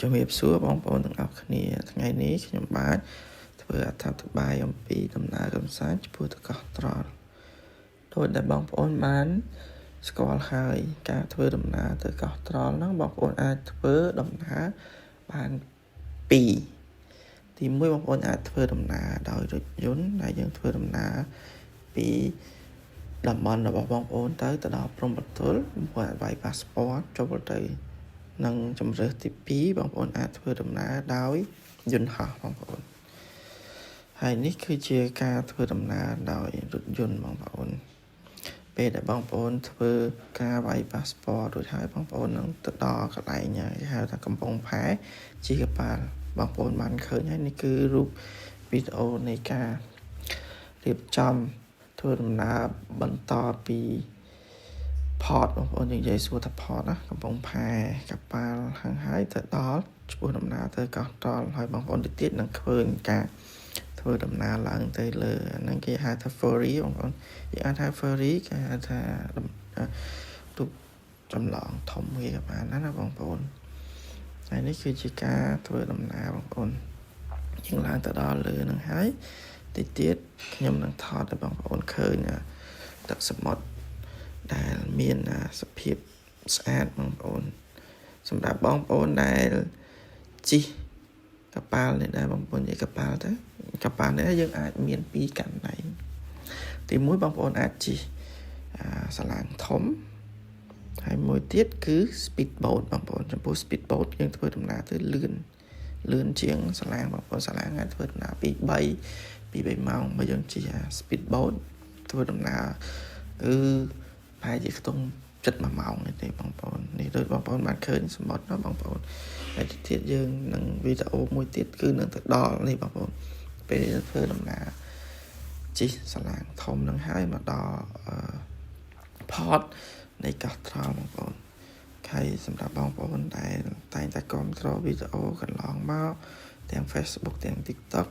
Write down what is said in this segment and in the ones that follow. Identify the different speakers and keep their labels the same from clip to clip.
Speaker 1: ជំរាបសួរបងប្អូនទាំងអស់គ្នាថ្ងៃនេះខ្ញុំបាទធ្វើអត្ថបទអំពីដំណើរកំសាន្តចំពោះទៅកោះត្រល់ដោយដែលបងប្អូនបានស្គាល់ហើយការធ្វើដំណើរទៅកោះត្រល់ហ្នឹងបងប្អូនអាចធ្វើដំណើរបាន2ទី1បងប្អូនអាចធ្វើដំណើរដោយរថយន្តដែលយើងធ្វើដំណើរពីតំបន់របស់បងប្អូនទៅដល់ព្រំប្រទល់បងប្អូនអាចវាយ passport ចូលទៅនិងជំរើសទី2បងប្អូនអាចធ្វើដំណើរដោយយន្តហោះបងប្អូនហើយនេះគឺជាការធ្វើដំណើរដោយរថយន្តបងប្អូនពេលដែលបងប្អូនធ្វើការវាយ passport រួចហើយបងប្អូននឹងទៅដល់កន្លែងគេហៅថាកំពង់ផែជាកប៉ាល់បងប្អូនបានឃើញហើយនេះគឺរូបវីដេអូនៃការរៀបចំធ្វើដំណើរបន្តពី port បងប្អូនយើងនិយាយសួរថា port ណាកំពង់ផែកប៉ាល់ហើយទៅដល់ឆ្ពោះដំណើរទៅកោះត្រល់ហើយបងប្អូនទៀតនឹងឃើញការធ្វើដំណើរឡើងទៅលើហ្នឹងគេហៅថា ferry បងប្អូនគេអាចហៅ ferry គេហៅថាទូកចម្លងធំមួយក៏បានណាបងប្អូនហើយនេះគឺជាការធ្វើដំណើរបងប្អូនយើងឡើងទៅដល់លើហ្នឹងហើយតិចទៀតខ្ញុំនឹងថតឲ្យបងប្អូនឃើញទឹកសមុទ្រដែលមានសភាពស្អាតបងប្អូនសម្រាប់បងប្អូនដែលជិះកប៉ាល់នេះដែរបងប្អូននិយាយកប៉ាល់ទៅកប៉ាល់នេះយើងអាចមាន2កន្លែងទី1បងប្អូនអាចជិះសាឡាងធំហើយមួយទៀតគឺ speed boat បងប្អូនចំពោះ speed boat យើងធ្វើដំណើរទៅលឿនជាងសាឡាងបងប្អូនសាឡាងអាចធ្វើដំណើរពី3ម៉ោងបើយើងជិះspeed boat ធ្វើដំណើរគឺប្រហែលជាខ្ទង់7 ម៉ោងទេបងប្អូននេះដូចបងប្អូនបានឃើញសមុទ្រណាបងប្អូនហើយទៀតយើងនឹងវីដេអូមួយទៀតគឺនឹងទៅដល់នេះបងប្អូនពេលធ្វើដំណើរជិះសាឡាងធំនឹងហើយមកដល់port នៃកោះត្រល់បងប្អូនហើយសម្រាប់បងប្អូនដែលតែងតែគ្រប់គ្រងវីដេអូកន្លងមកទាំង Facebook ទាំង TikTok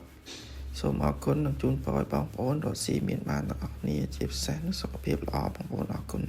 Speaker 1: សូមអរគុណនិងជូនពរឲ្យបងប្អូនរកស៊ីមានបានទាំងអស់គ្នាជាពិសេសសុខភាពល្អបងប្អូនអរគុណ